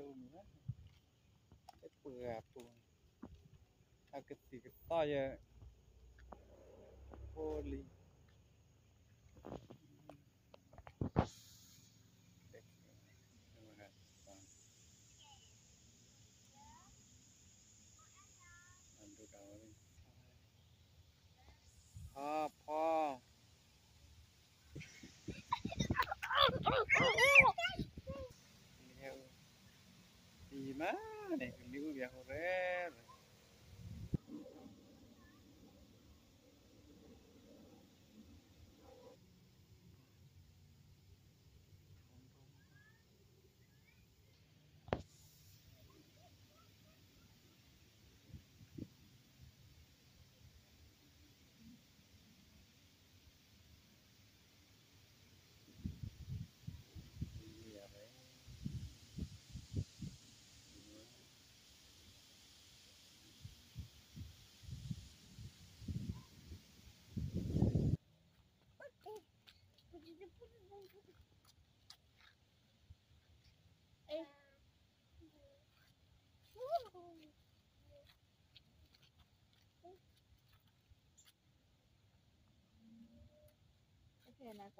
umumnya apa agak sedikit saya poli apa di mana nih liu ya horer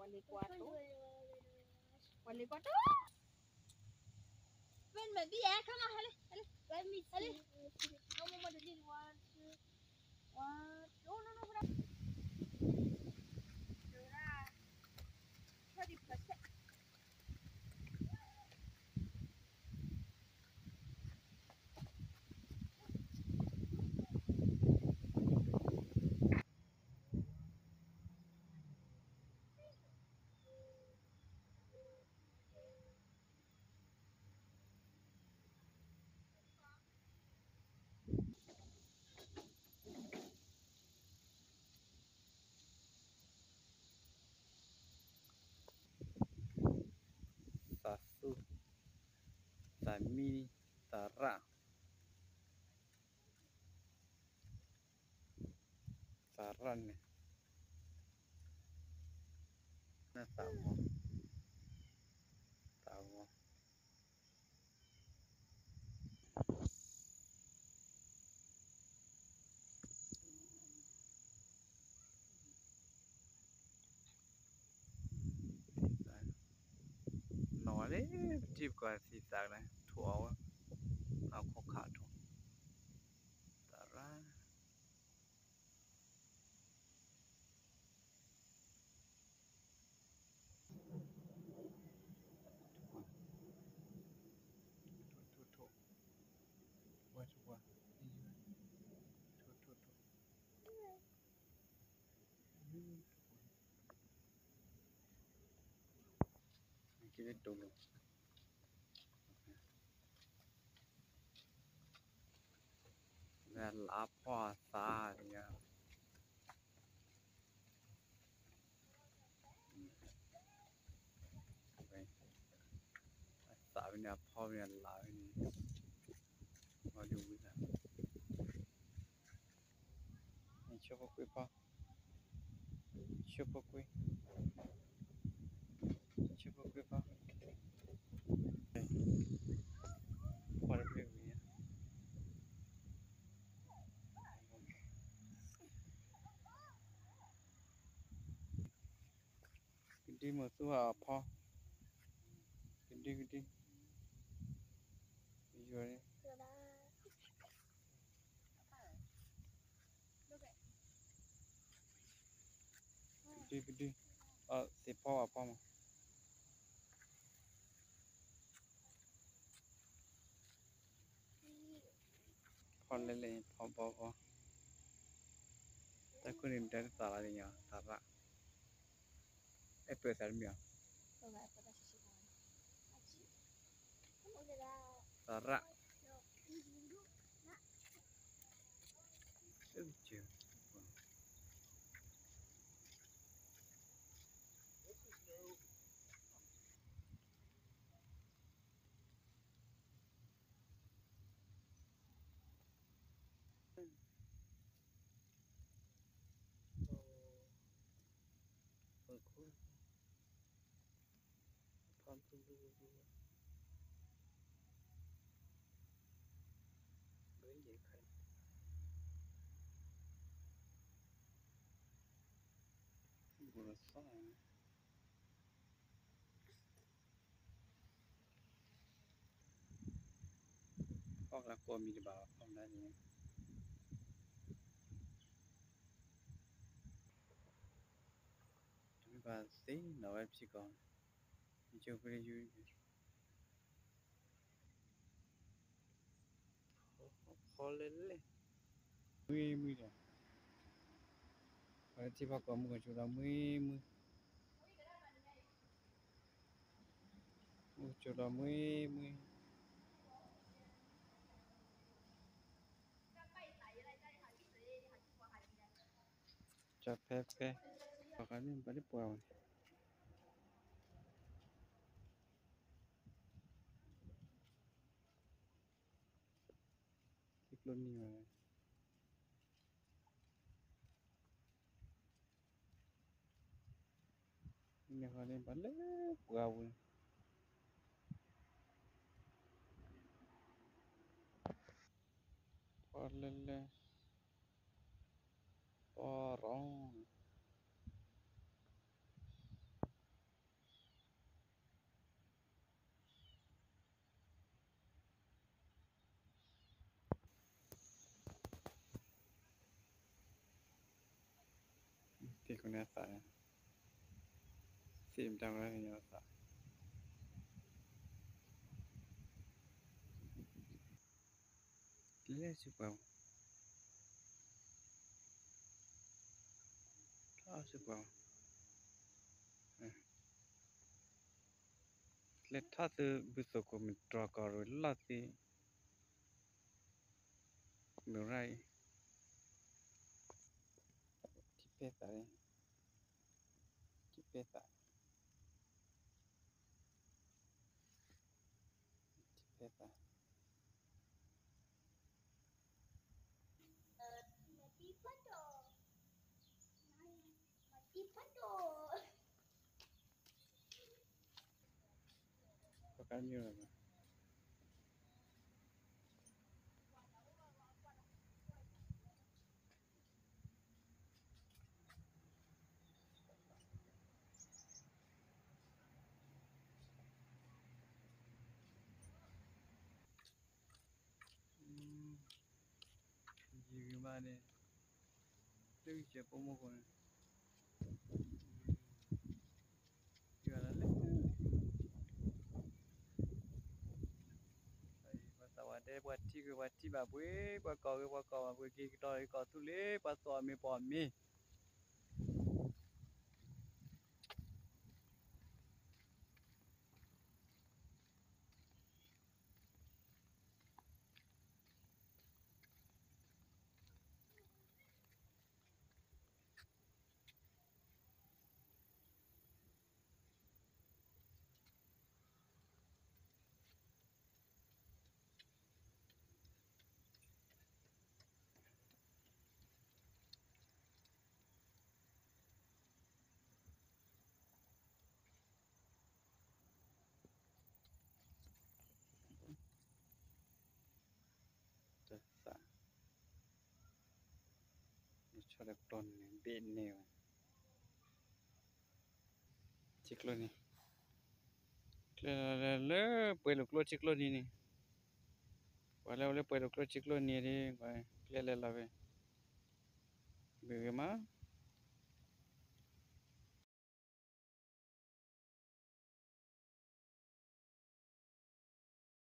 Wali kuatu. Wali kuatu. Ven, me vi, come on, hele. Let me see. Kamu mau jadi one, two, one. No, bro. Sorry, plus. sasu sami tara saran nih nah tahu nói đấy chip qua xì xạc này thua nó có khả thua tara thua qua thua kita dulu là apa saja tạo nhà phao nhà lại vào điều gì là chưa có quy pa chưa có quy pa qua được điều gì đi mà tu à pa đi rồi đi thì pa à pa mà con lên pa ta cứ nhìn thấy tara đi nhá tara ấy bữa sáng miếng tara chưa Burası. Hoặc là cô mình bảo không đã gì. Chúng ta tí nào em chỉ còn chưa có đi khó lên lên mươi rồi ở chỉ bảo có một chỗ là mươi một chỗ là mươi cho phép cái hoặc là nên bắt được vào thích luôn nhiều nhưng mà nên bắt lấy vào lên lên to rong thì con này phải tìm trong đó thì nó phải lấy chụp vào đó chụp vào lấy thắt từ bữa sau của mình trò cò rồi lót thì nửa rai chip peta peta Mati pado. Mati pado. có cái như là gì mà này đừng chỉ có một con chưa là lấy buat ti ba bue ba ko bue ki to ko tu le ba to mi pon mi sa cho được ton bên nèo chích luôn le pues lo chích luôn ni le pues lo chích luôn ni đi le la ve ve ma